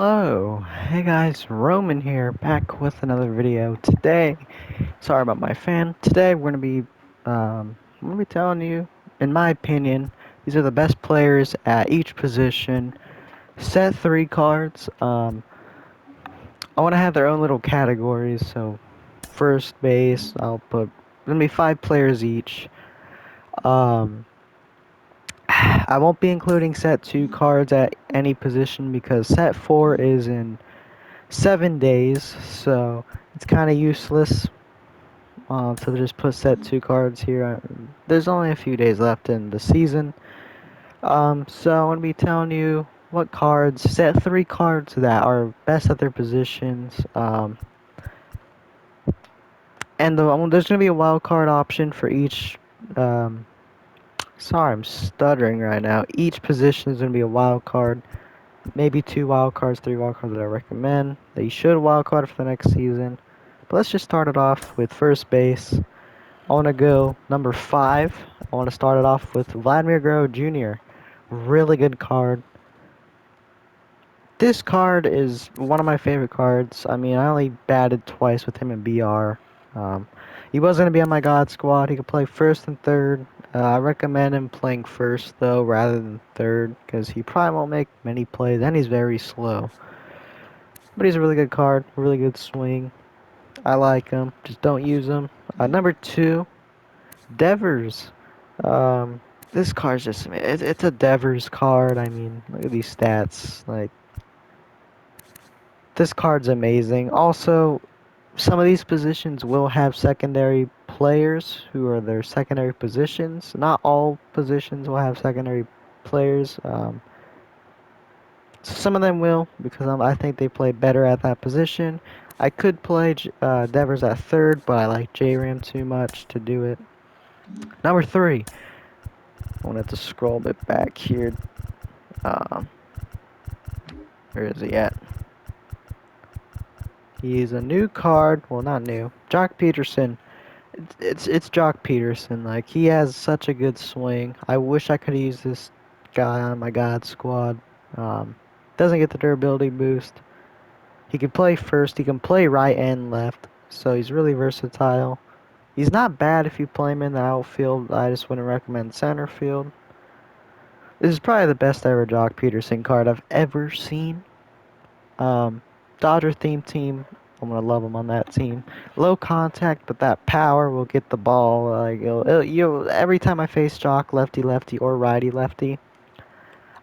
Hello, hey guys, Roman here, back with another video. Today, sorry about my fan. Today I'm gonna be telling you, in my opinion, these are the best players at each position. Set three cards. I want to have their own little categories. So, first base, I'll put gonna be five players each. Um, I won't be including set two cards at any position because set four is in 7 days, so it's kind of useless to just put set two cards here. There's only a few days left in the season, so I'm gonna be telling you what cards, set three cards that are best at their positions. There's gonna be a wild card option for each. Um, Sorry, I'm stuttering right now. Each position is gonna be a wild card. Maybe two wild cards, three wild cards that I recommend that you should wild card for the next season. But let's just start it off with first base. I want to go number 5. I want to start it off with Vladimir Guerrero Jr. Really good card. This card is one of my favorite cards. I mean, I only batted twice with him in BR. Um, he was going to be on my God squad. He could play first and third. I recommend him playing first, though, rather than third, because he probably won't make many plays, and he's very slow. But he's a really good card, really good swing. I like him. Just don't use him. Number 2, Devers. Um, this card's just, it's a Devers card. I mean, look at these stats. Like, this card's amazing. Also, some of these positions will have secondary players who are their secondary positions. Not all positions will have secondary players. Some of them will because I think they play better at that position. I could play Devers at third, but I like J-Ram too much to do it. Number 3. I wanted to scroll a bit back here. Um, where is he at? He's a new card. Well, not new. Jock Peterson. It's Jock Peterson. Like, he has such a good swing. I wish I could use this guy on my God squad. Um, doesn't get the durability boost. He can play first. He can play right and left. So he's really versatile. He's not bad if you play him in the outfield. I just wouldn't recommend center field. This is probably the best ever Jock Peterson card I've ever seen. Um, Dodger theme team. I'm gonna love him on that team. Low contact, but that power will get the ball. Every time I face Jock, lefty lefty or righty lefty,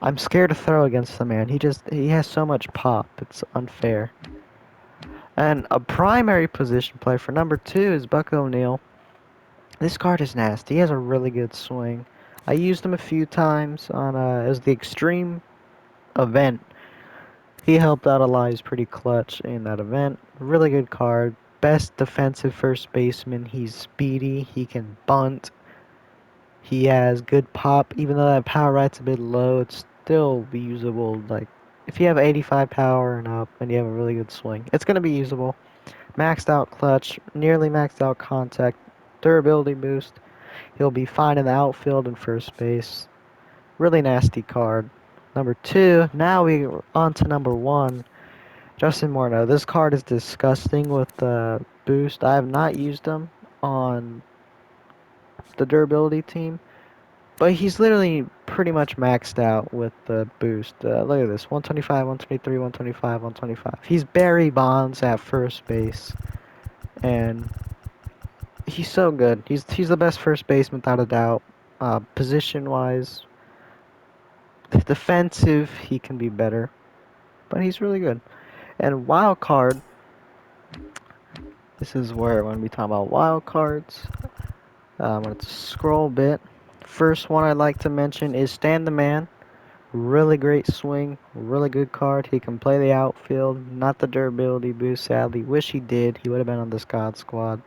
I'm scared to throw against the man. He has so much pop. It's unfair. And a primary position play for number 2 is Buck O'Neil. This card is nasty. He has a really good swing. I used him a few times on it was the Extreme event. He helped out a lot. He's pretty clutch in that event. Really good card. Best defensive first baseman. He's speedy. He can bunt. He has good pop. Even though that power rate's a bit low, it's still usable. Like, if you have 85 power and up and you have a really good swing, it's going to be usable. Maxed out clutch. Nearly maxed out contact. Durability boost. He'll be fine in the outfield and first base. Really nasty card. Number 2. Now we're on to number 1. Justin Morneau. This card is disgusting with the boost. I have not used him on the durability team, but he's literally pretty much maxed out with the boost. Look at this. 125, 123, 125, 125. He's Barry Bonds at first base, and he's so good. He's the best first baseman without a doubt. Position-wise, defensive, he can be better, but he's really good. And wild card, this is where when we talk about wild cards, I'm going to scroll a bit. First one I'd like to mention is Stan the Man. Really great swing, really good card. He can play the outfield, not the durability boost, sadly. Wish he did. He would have been on this God squad.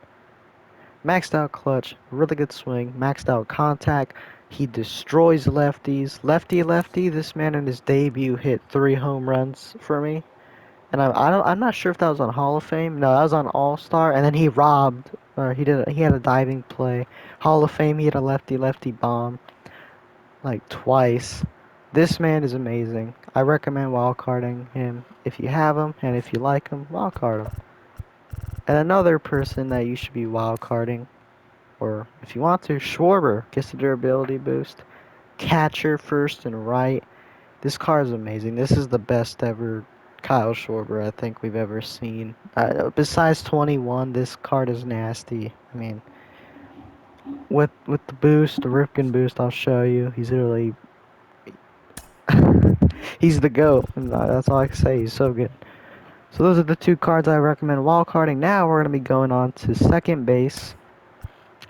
Maxed out clutch, really good swing, maxed out contact. He destroys lefties. Lefty lefty, this man in his debut hit 3 home runs for me. And I'm not sure if that was on Hall of Fame. No, that was on All Star. And then he robbed, or he had a diving play. Hall of Fame, he had a lefty lefty bomb like twice. This man is amazing. I recommend wildcarding him if you have him, and if you like him, wildcard him. And another person that you should be wildcarding, or if you want to, Schwarber gets the durability boost. Catcher first and right. This card is amazing. This is the best ever Kyle Schwarber I think we've ever seen. Besides 21, this card is nasty. I mean, with the boost, the Ripken boost, I'll show you. He's literally he's the GOAT. That's all I can say. He's so good. So those are the two cards I recommend wildcarding. Now we're going to be going on to second base.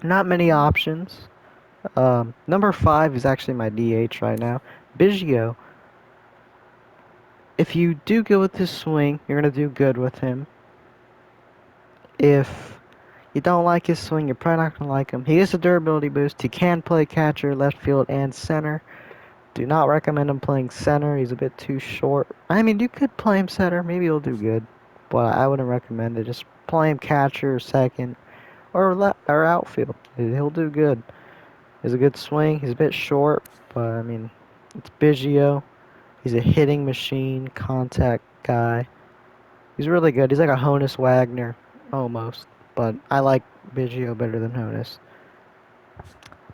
Not many options. Number 5 is actually my DH right now. Biggio. If you do good with his swing, you're going to do good with him. If you don't like his swing, you're probably not going to like him. He is a durability boost. He can play catcher, left field, and center. Do not recommend him playing center. He's a bit too short. I mean, you could play him center. Maybe he'll do good. But I wouldn't recommend it. Just play him catcher, second, or outfield. He'll do good. He's a good swing. He's a bit short, but I mean, it's Biggio. He's a hitting machine, contact guy. He's really good. He's like a Honus Wagner, almost. But I like Biggio better than Honus.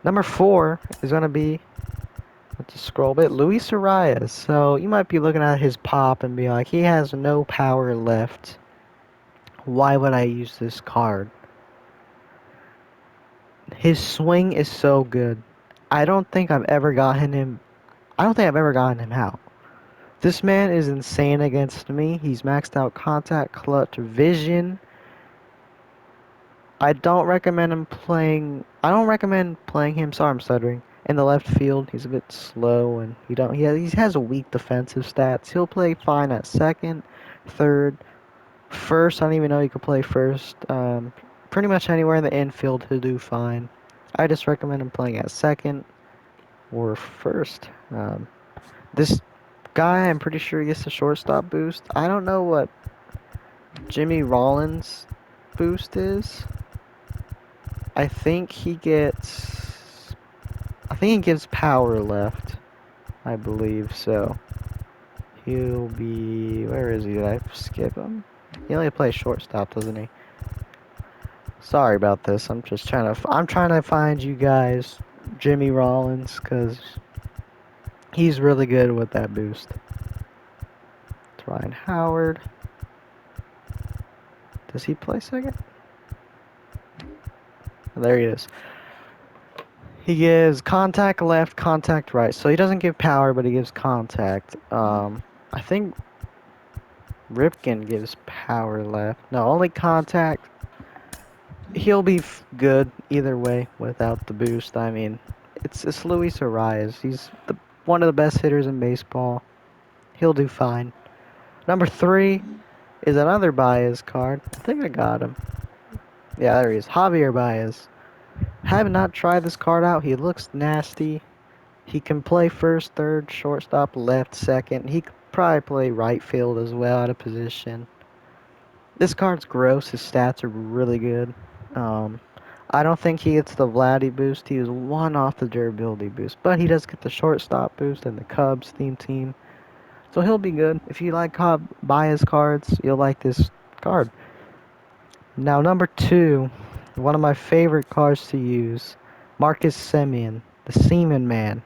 Number 4 is going to be, let's just scroll a bit, Luis Arias. So you might be looking at his pop and be like, he has no power left. Why would I use this card? His swing is so good. I don't think I've ever gotten him out. This man is insane against me. He's maxed out contact, clutch, vision. I don't recommend playing him, sorry I'm stuttering, in the left field. He's a bit slow and he has a weak defensive stats. He'll play fine at second, third, first. I don't even know he could play first. Pretty much anywhere in the infield he'll do fine. I just recommend him playing at second or first. This guy, I'm pretty sure he gets the shortstop boost. I don't know what Jimmy Rollins' boost is. I think he gives power left. I believe so. He'll be, where is he? Did I skip him? He only plays shortstop, doesn't he? Sorry about this. I'm trying to find you guys Jimmy Rollins because he's really good with that boost. It's Ryan Howard. Does he play second? There he is. He gives contact left, contact right. So he doesn't give power, but he gives contact. I think Ripken gives power left. No, only contact. He'll be good either way without the boost. I mean, it's Luis Arias. He's one of the best hitters in baseball. He'll do fine. Number 3 is another Baez card. I think I got him. Yeah, there he is. Javier Baez. Have not tried this card out. He looks nasty. He can play first, third, shortstop, left, second. He could probably play right field as well out of position. This card's gross. His stats are really good. I don't think he gets the Vladdy boost. He was one off the durability boost. But he does get the shortstop boost and the Cubs theme team. So he'll be good. If you like Baez cards, you'll like this card. Now, number 2, one of my favorite cards to use, Marcus Semien, the Seaman Man.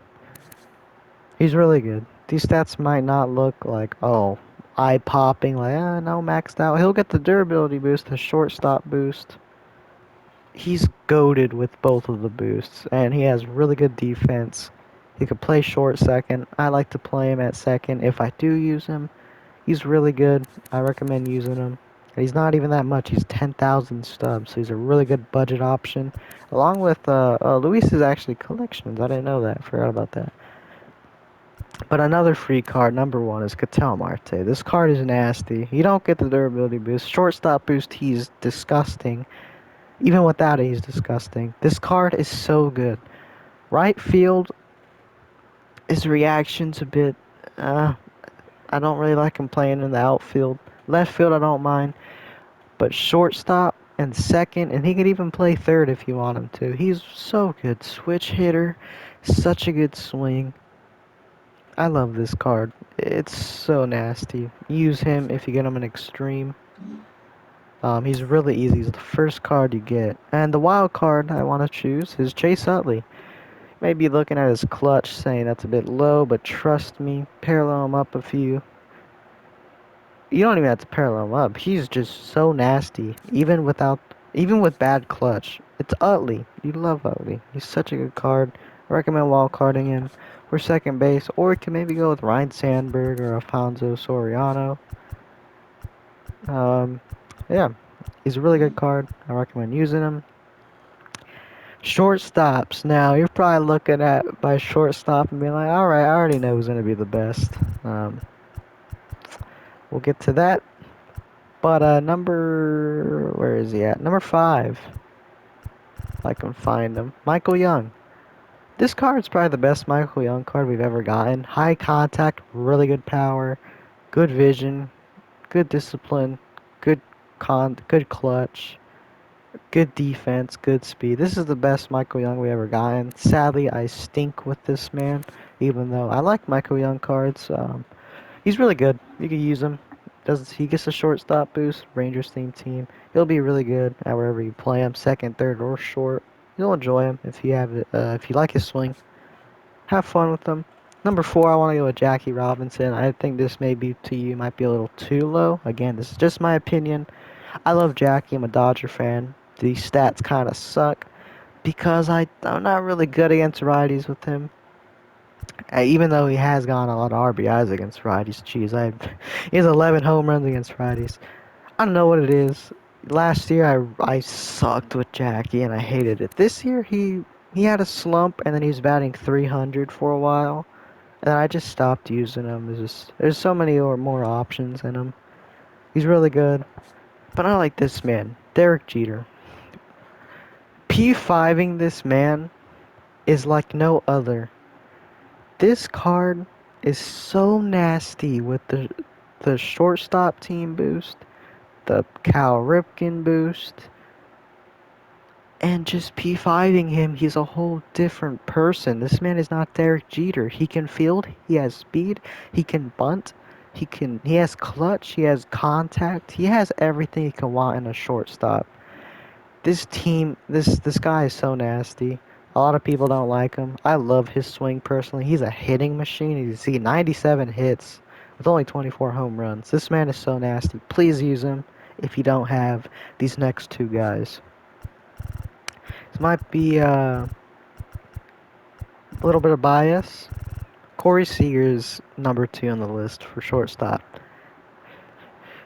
He's really good. These stats might not look like, oh, eye-popping, like, no, maxed out. He'll get the durability boost, the shortstop boost. He's goated with both of the boosts, and he has really good defense. He could play short second. I like to play him at second if I do use him. He's really good. I recommend using him. He's not even that much. He's 10,000 stubs, so he's a really good budget option. Along with Luis is actually collections. I didn't know that. I forgot about that. But another free card, number 1, is Ketel Marte. This card is nasty. You don't get the durability boost. Shortstop boost, he's disgusting. Even without it, he's disgusting. This card is so good. Right field, his reaction's a bit, I don't really like him playing in the outfield. Left field, I don't mind. But shortstop and second, and he could even play third if you want him to. He's so good. Switch hitter, such a good swing. I love this card. It's so nasty. Use him if you get him in extreme. He's really easy. He's the first card you get. And the wild card I want to choose is Chase Utley. Maybe looking at his clutch saying that's a bit low, but trust me, parallel him up a few. You don't even have to parallel him up. He's just so nasty, even with bad clutch. It's Utley. You love Utley. He's such a good card. I recommend wild carding him for second base, or you can maybe go with Ryan Sandberg or Alfonso Soriano. Um, yeah, he's a really good card. I recommend using him. Shortstops. Now, you're probably looking at my shortstop and being like, alright, I already know who's going to be the best. Um, we'll get to that. But, where is he at? Number 5. If I can find him. Michael Young. This card's probably the best Michael Young card we've ever gotten. High contact, really good power, good vision, good discipline, good good clutch. Good defense, good speed. This is the best Michael Young we ever gotten. Sadly, I stink with this man, even though I like Michael Young cards. He's really good. You can use him. Does he gets a shortstop boost? Rangers team. He'll be really good at wherever you play him, second, third, or short. You'll enjoy him if you have it. If you like his swing, have fun with him. Number 4, I want to go with Jackie Robinson. I think this may be to you might be a little too low. Again, this is just my opinion. I love Jackie. I'm a Dodger fan. These stats kind of suck because I'm not really good against righties with him. Even though he has gotten a lot of RBIs against righties. Jeez, he has 11 home runs against righties. I don't know what it is. Last year I sucked with Jackie and I hated it. This year he had a slump and then he was batting 300 for a while. And I just stopped using him. There's so many or more options in him. He's really good. But I like this man, Derek Jeter. P5ing this man is like no other. This card is so nasty with the shortstop team boost, the Cal Ripken boost, and just P5ing him, he's a whole different person. This man is not Derek Jeter. He can field, he has speed, he can bunt, he has clutch, he has contact, he has everything you can want in a shortstop. This guy is so nasty. A lot of people don't like him. I love his swing personally. He's a hitting machine. He's 97 hits with only 24 home runs. This man is so nasty. Please use him if you don't have these next 2 guys. This might be a little bit of bias. Corey Seager's number 2 on the list for shortstop.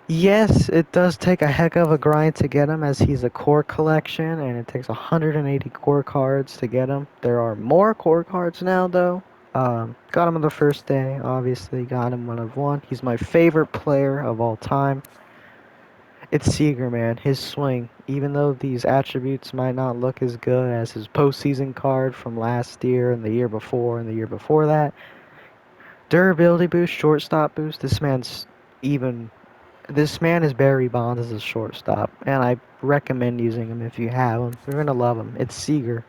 Yes, it does take a heck of a grind to get him as he's a core collection and it takes 180 core cards to get him. There are more core cards now though. Got him on the first day, obviously got him 1 of 1. He's my favorite player of all time. It's Seager, man. His swing, even though these attributes might not look as good as his postseason card from last year and the year before and the year before that. Durability boost, shortstop boost, even this man is Barry Bonds as a shortstop, and I recommend using him if you have him. You're gonna love him. It's Seager.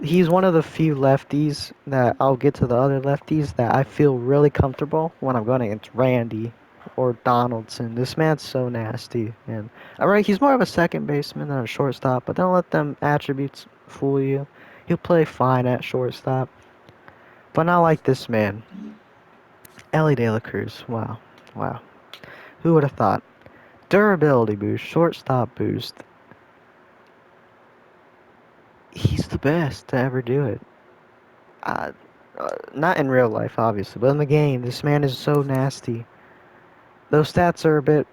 He's one of the few lefties that I'll get to the other lefties that I feel really comfortable when I'm going against Randy or Donaldson. This man's so nasty, and alright, he's more of a second baseman than a shortstop, but don't let them attributes fool you. He'll play fine at shortstop, but not like this man, Ellie De La Cruz. Wow, wow. Who would have thought? Durability boost, shortstop boost. He's the best to ever do it. Uh, Not in real life, obviously, but in the game, this man is so nasty. Those stats are a bit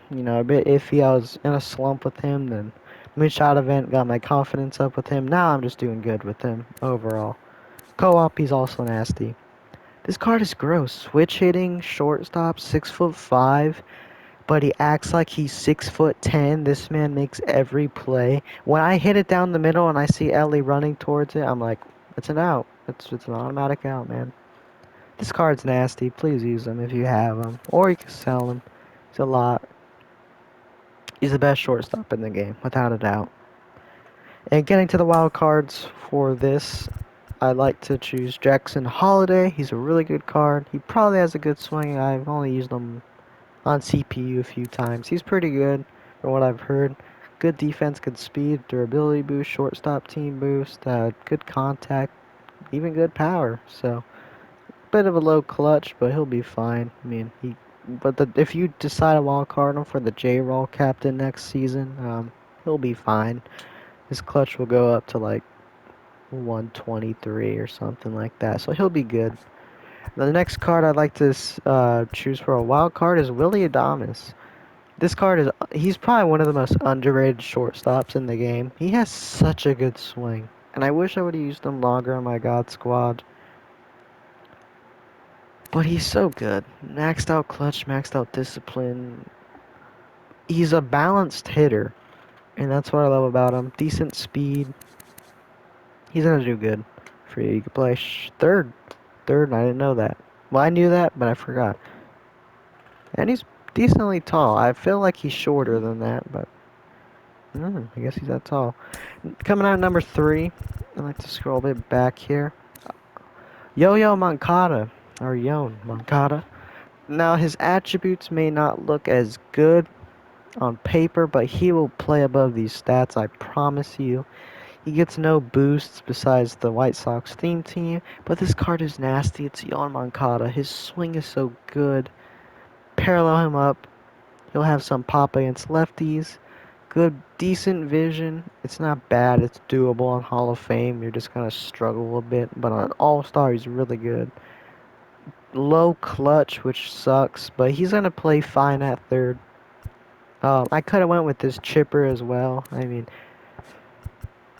iffy. I was in a slump with him, then Moonshot event got my confidence up with him. Now I'm just doing good with him overall. Co-op, he's also nasty. This card is gross. Switch hitting, shortstop, 6'5", but he acts like he's 6'10". This man makes every play. When I hit it down the middle and I see Ellie running towards it, I'm like, it's an out. It's an automatic out, man. This card's nasty. Please use him if you have him, or you can sell him. It's a lot. He's the best shortstop in the game, without a doubt. And getting to the wild cards for this, I like to choose Jackson Holiday. He's a really good card. He probably has a good swing. I've only used him on CPU a few times. He's pretty good from what I've heard. Good defense, good speed, durability boost, shortstop team boost, good contact, even good power. So, bit of a low clutch, but he'll be fine. I mean, if you decide to wild card him for the J-Roll captain next season, he'll be fine. His clutch will go up to like 123 or something like that, so he'll be good. The next card I'd like to choose for a wild card is Willy Adames. This card he's probably one of the most underrated shortstops in the game. He has such a good swing, and I wish I would have used him longer on my God squad. But he's so good. Maxed out clutch, maxed out discipline. He's a balanced hitter, and that's what I love about him. Decent speed. He's gonna do good for you. You can play third. Third, I didn't know that. Well, I knew that, but I forgot. And he's decently tall. I feel like he's shorter than that, but I guess he's that tall. Coming out number 3, I like to scroll a bit back here. Yo-Yo Moncada, or Yon Moncada. Now, his attributes may not look as good on paper, but he will play above these stats, I promise you. He gets no boosts besides the White Sox theme team, but this card is nasty. It's Yon Moncada. His swing is so good. Parallel him up. He'll have some pop against lefties. Good, decent vision. It's not bad. It's doable on Hall of Fame. You're just going to struggle a bit, but on All-Star, he's really good. Low clutch, which sucks, but he's going to play fine at third. I could have went with this chipper as well. I mean,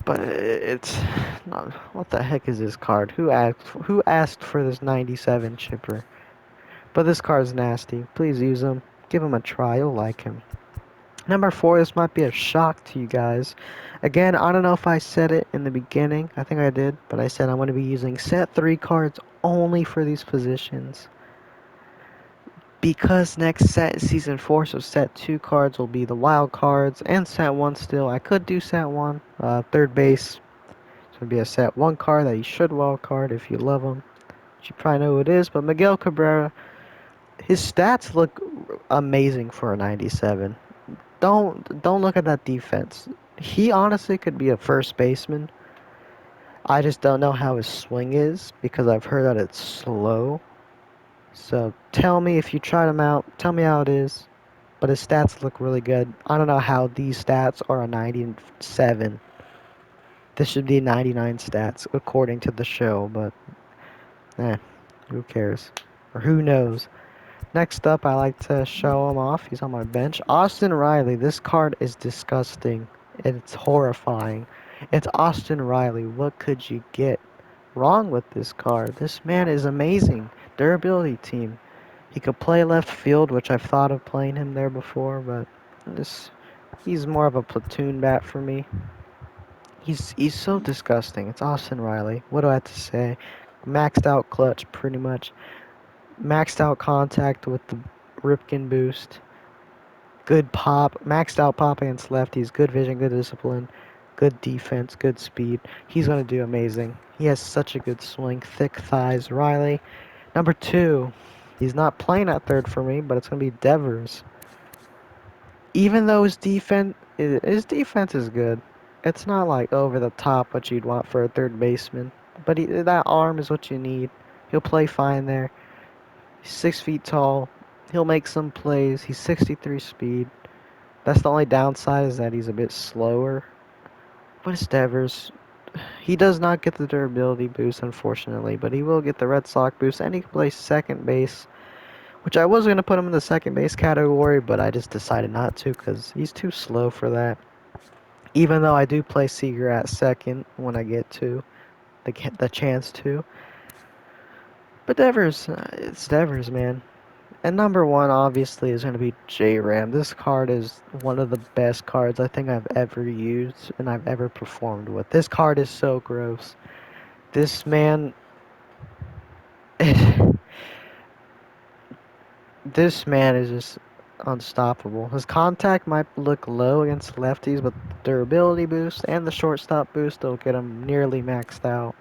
but it's not. What the heck is this card? Who asked for this 97 chipper? But this card's nasty. Please use him. Give him a try. You'll like him. Number 4, this might be a shock to you guys. Again, I don't know if I said it in the beginning. I think I did, but I said I'm going to be using set 3 cards only for these positions. Because next set is season 4, so set 2 cards will be the wild cards, and set 1 still. I could do set 1. Third base. It's going to be a set 1 card that you should wild card if you love him. You probably know who it is, but Miguel Cabrera, his stats look amazing for a 97. Don't look at that defense. He honestly could be a first baseman. I just don't know how his swing is because I've heard that it's slow. So tell me if you tried him out. Tell me how it is. But his stats look really good. I don't know how these stats are a 97. This should be 99 stats according to the show, but who cares? Or who knows? Next up, I like to show him off. He's on my bench. Austin Riley. This card is disgusting. It's horrifying. It's Austin Riley. What could you get wrong with this card? This man is amazing. Durability team. He could play left field, which I've thought of playing him there before, but he's more of a platoon bat for me. He's so disgusting. It's Austin Riley. What do I have to say? Maxed out clutch, pretty much. Maxed out contact with the Ripken boost. Good pop. Maxed out pop against lefties. Good vision, good discipline. Good defense, good speed. He's going to do amazing. He has such a good swing. Thick thighs. Riley. Number 2. He's not playing at third for me, but it's going to be Devers. Even though his defense is good. It's not like over the top what you'd want for a third baseman. But that arm is what you need. He'll play fine there. He's 6 feet tall. He'll make some plays. He's 63 speed. That's the only downside is that he's a bit slower. But it's Devers. He does not get the durability boost, unfortunately, but he will get the Red Sox boost, and he can play second base, which I was going to put him in the second base category, but I just decided not to because he's too slow for that. Even though I do play Seager at second when I get to the chance to. But Devers, it's Devers, man. And number 1, obviously, is going to be J-Ram. This card is one of the best cards I think I've ever used and I've ever performed with. This card is so gross. This man... this man is just unstoppable. His contact might look low against lefties, but the durability boost and the shortstop boost will get him nearly maxed out.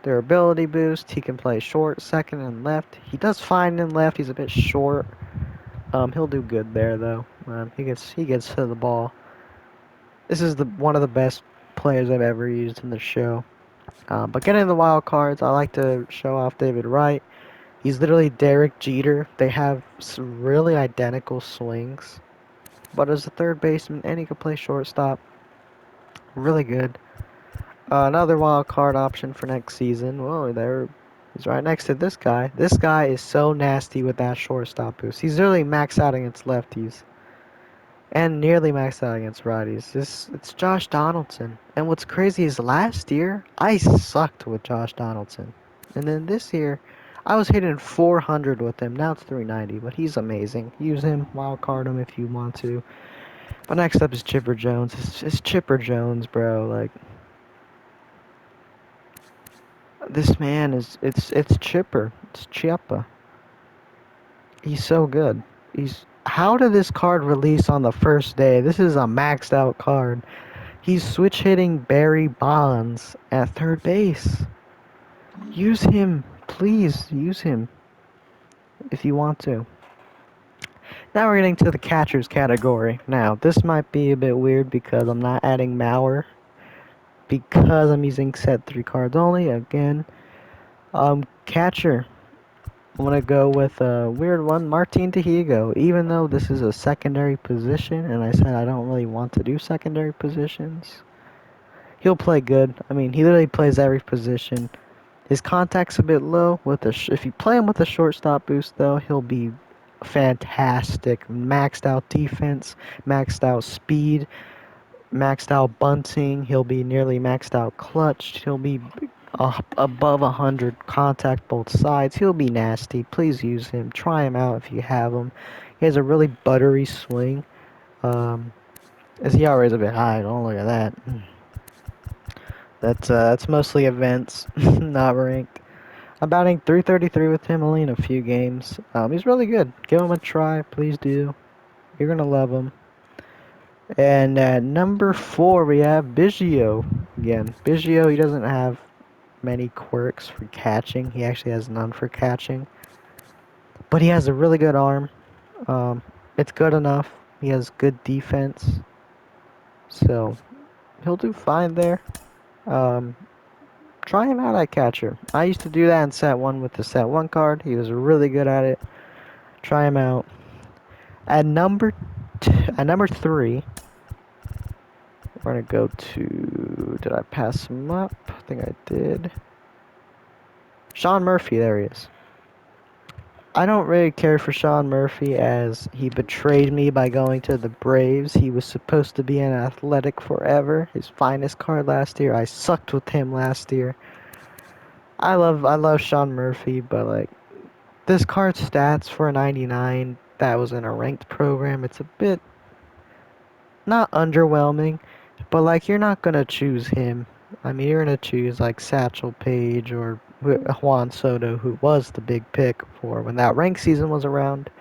Durability boost. He can play short, second, and left. He does fine in left. He's a bit short. He'll do good there though. He gets to the ball. This is the one of the best players I've ever used in the show. But getting the wild cards, I like to show off David Wright. He's literally Derek Jeter. They have some really identical swings. But as a third baseman, and he can play shortstop. Really good. Another wild card option for next season. Whoa, there. He's right next to this guy. This guy is so nasty with that shortstop boost. He's literally maxed out against lefties. And nearly maxed out against righties. It's Josh Donaldson. And what's crazy is last year, I sucked with Josh Donaldson. And then this year, I was hitting 400 with him. Now it's 390, but he's amazing. Use him, wild card him if you want to. But next up is Chipper Jones. It's Chipper Jones, bro. Like, this man it's Chipper. It's Chiappa. He's so good. How did this card release on the first day? This is a maxed out card. He's switch hitting Barry Bonds at third base. Use him. Please use him if you want to. Now we're getting to the catchers category. Now, this might be a bit weird because I'm not adding Mauer. Because I'm using set 3 cards only. Again, catcher. I'm going to go with a weird one, Martin Tehigo. Even though this is a secondary position, and I said I don't really want to do secondary positions, he'll play good. I mean, he literally plays every position. His contact's a bit low. If you play him with a shortstop boost, though, he'll be fantastic. Maxed out defense, maxed out speed, maxed out bunting. He'll be nearly maxed out clutch. He'll be above 100 contact both sides. He'll be nasty. Please use him. Try him out if you have him. He has a really buttery swing. His ERA is a bit high. Don't look at that. That's mostly events, not ranked. I'm batting 333 with him, only in a few games. He's really good. Give him a try, please do. You're gonna love him. And at number 4, we have Biggio. Again, Biggio, he doesn't have many quirks for catching. He actually has none for catching. But he has a really good arm. It's good enough. He has good defense. So, he'll do fine there. Try him out at catcher. I used to do that in set 1 with the set 1 card. He was really good at it. Try him out. At number 3, we're going to go to... Did I pass him up? I think I did. Sean Murphy, there he is. I don't really care for Sean Murphy as he betrayed me by going to the Braves. He was supposed to be an Athletic forever. His finest card last year. I sucked with him last year. I love Sean Murphy, but like this card's stats for a 99 that was in a ranked program, it's a bit not underwhelming, but like you're not gonna choose him. I mean, you're gonna choose like Satchel Paige or Juan Soto, who was the big pick for when that ranked season was around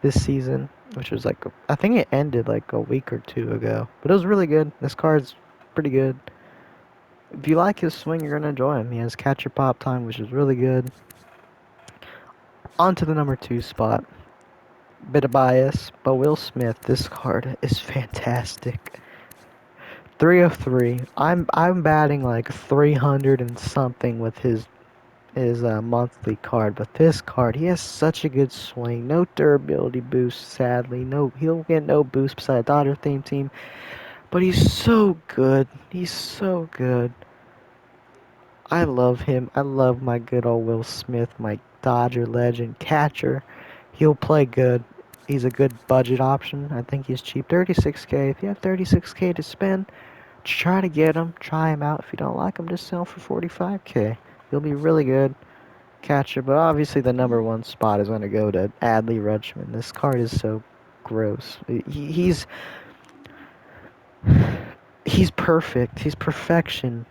this season, which was like I think it ended like a week or 2 ago, but it was really good. This card's pretty good. If you like his swing, you're gonna enjoy him. He has catcher pop time, which is really good. On to the number 2 spot. Bit of bias, but Will Smith. This card is fantastic. 3 of 3. I'm batting like 300 and something with his monthly card, but this card, he has such a good swing. No durability boost, sadly. He'll get no boost beside Dodger theme team, but he's so good. He's so good. I love him. I love my good old Will Smith, my Dodger legend catcher. He'll play good. He's a good budget option. I think he's cheap. 36K. If you have 36K to spend, try to get him. Try him out. If you don't like him, just sell for 45K. He'll be really good catcher. But obviously the number 1 spot is going to go to Adley Rutschman. This card is so gross. He's perfect. He's perfection.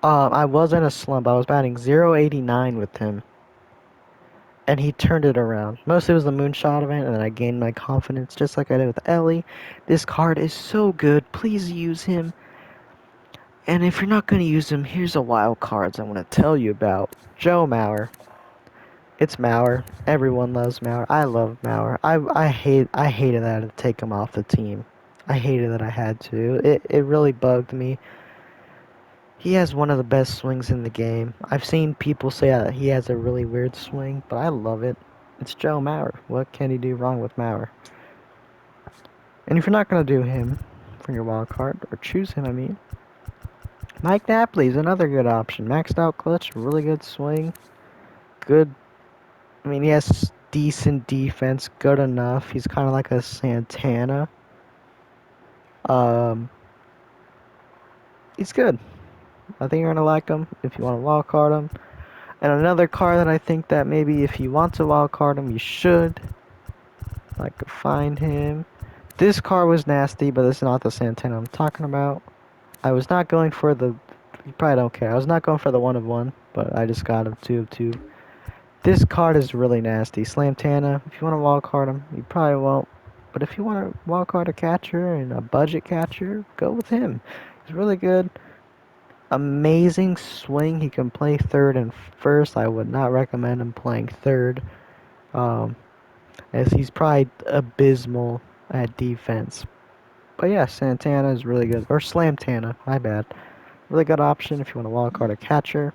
I was in a slump. I was batting 0.89 with him. And he turned it around. Mostly it was the moonshot event, and then I gained my confidence just like I did with Ellie. This card is so good. Please use him. And if you're not going to use him, here's a wild cards I want to tell you about. Joe Mauer. It's Mauer. Everyone loves Mauer. I love Mauer. I hated that I had to take him off the team. I hated that I had to. It really bugged me. He has one of the best swings in the game. I've seen people say that he has a really weird swing, but I love it. It's Joe Mauer. What can he do wrong with Mauer? And if you're not going to do him for your wild card, or choose him, I mean, Mike Napoli is another good option. Maxed out clutch, really good swing, good. I mean, he has decent defense, good enough. He's kind of like a Santana. Um, he's good. I think you're gonna like him if you want to wild card him. And another card that I think that maybe if you want to wild card him, you should. I could find him. This card was nasty, but it's not the Santana I'm talking about. I was not going for the. You probably don't care. I was not going for the 1 of 1, but I just got him 2 of 2. This card is really nasty. Slamtana, if you want to wild card him, you probably won't. But if you want to wild card a catcher and a budget catcher, go with him. He's really good. Amazing swing. He can play third and first. I would not recommend him playing third, um, as he's probably abysmal at defense. But yeah, Santana is really good. Or Slamtana, my bad. Really good option if you want to wild card a catcher.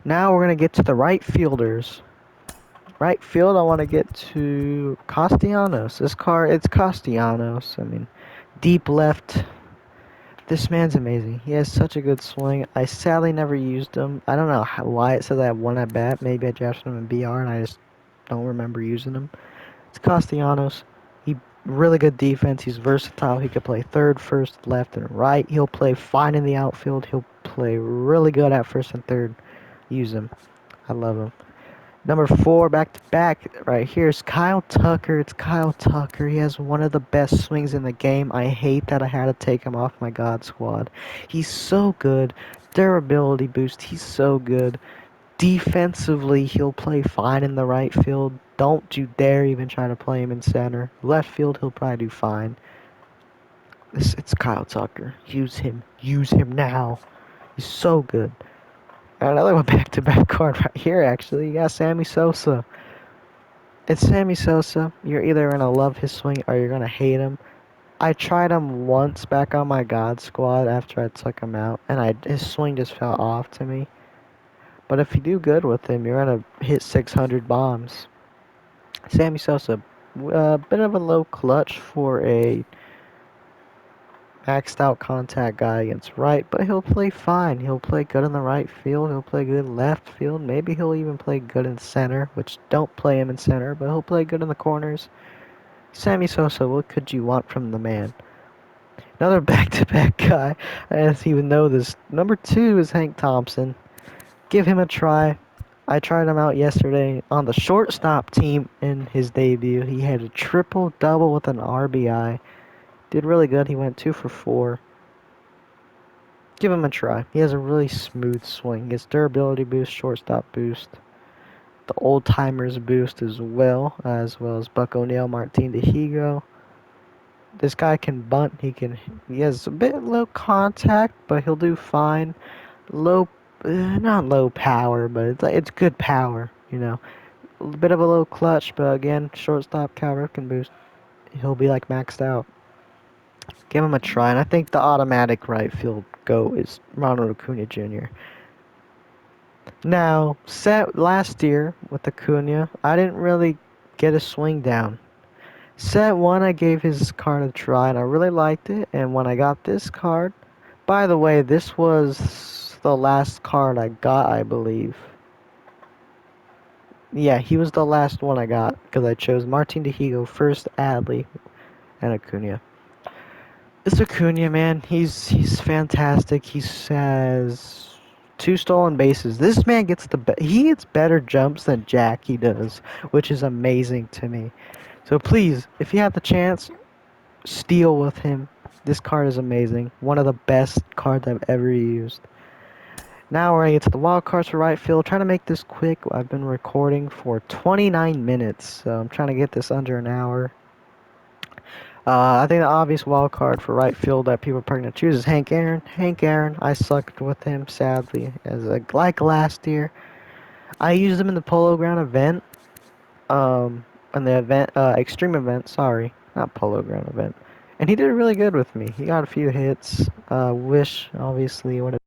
Now we're going to get to the right fielders. Right field, I want to get to Castellanos. This car, it's Castellanos. I mean, deep left. This man's amazing. He has such a good swing. I sadly never used him. I don't know why it says I have one at bat. Maybe I drafted him in BR and I just don't remember using him. It's Castellanos. He really good defense. He's versatile. He could play third, first, left, and right. He'll play fine in the outfield. He'll play really good at first and third. Use him. I love him. Number 4, back to back, right here is Kyle Tucker. It's Kyle Tucker. He has one of the best swings in the game. I hate that I had to take him off my God squad. He's so good. Durability boost. He's so good. Defensively, he'll play fine in the right field. Don't you dare even try to play him in center. Left field, he'll probably do fine. It's Kyle Tucker. Use him. Use him now. He's so good. Another one back-to-back card right here, actually. You got Sammy Sosa. It's Sammy Sosa. You're either going to love his swing or you're going to hate him. I tried him once back on my God squad after I took him out, and his swing just fell off to me. But if you do good with him, you're going to hit 600 bombs. Sammy Sosa, a bit of a low clutch for a maxed out contact guy against right, but he'll play fine. He'll play good in the right field. He'll play good in left field. Maybe he'll even play good in center, which don't play him in center, but he'll play good in the corners. Sammy Sosa, what could you want from the man? Another back-to-back guy. I didn't even know this. Number 2 is Hank Thompson. Give him a try. I tried him out yesterday on the shortstop team in his debut. He had a triple-double with an RBI. Did really good. He went 2 for 4. Give him a try. He has a really smooth swing. He gets durability boost, shortstop boost, the old timers boost as well as Buck O'Neil, Martin Dihigo. This guy can bunt. He has a bit low contact, but he'll do fine. Low, not low power, but it's good power. You know, a bit of a low clutch, but again, shortstop cover can boost. He'll be like maxed out. Give him a try, and I think the automatic right field go is Ronald Acuna Jr. Now, set last year with Acuna, I didn't really get a swing down. Set 1, I gave his card a try, and I really liked it. And when I got this card, by the way, this was the last card I got, I believe. Yeah, he was the last one I got, because I chose Martin Dihigo first, Adley, and Acuna. This Acuna, man, he's fantastic. He has 2 stolen bases. This man he gets better jumps than Jackie does, which is amazing to me. So please, if you have the chance, steal with him. This card is amazing. One of the best cards I've ever used. Now we're going to get to the wild cards for right field. Trying to make this quick. I've been recording for 29 minutes, so I'm trying to get this under an hour. I think the obvious wild card for right field that people are probably gonna choose is Hank Aaron. Hank Aaron, I sucked with him sadly, like last year. I used him in the Polo Ground event, in the event, extreme event. Sorry, not Polo Ground event, and he did really good with me. He got a few hits. Wish obviously would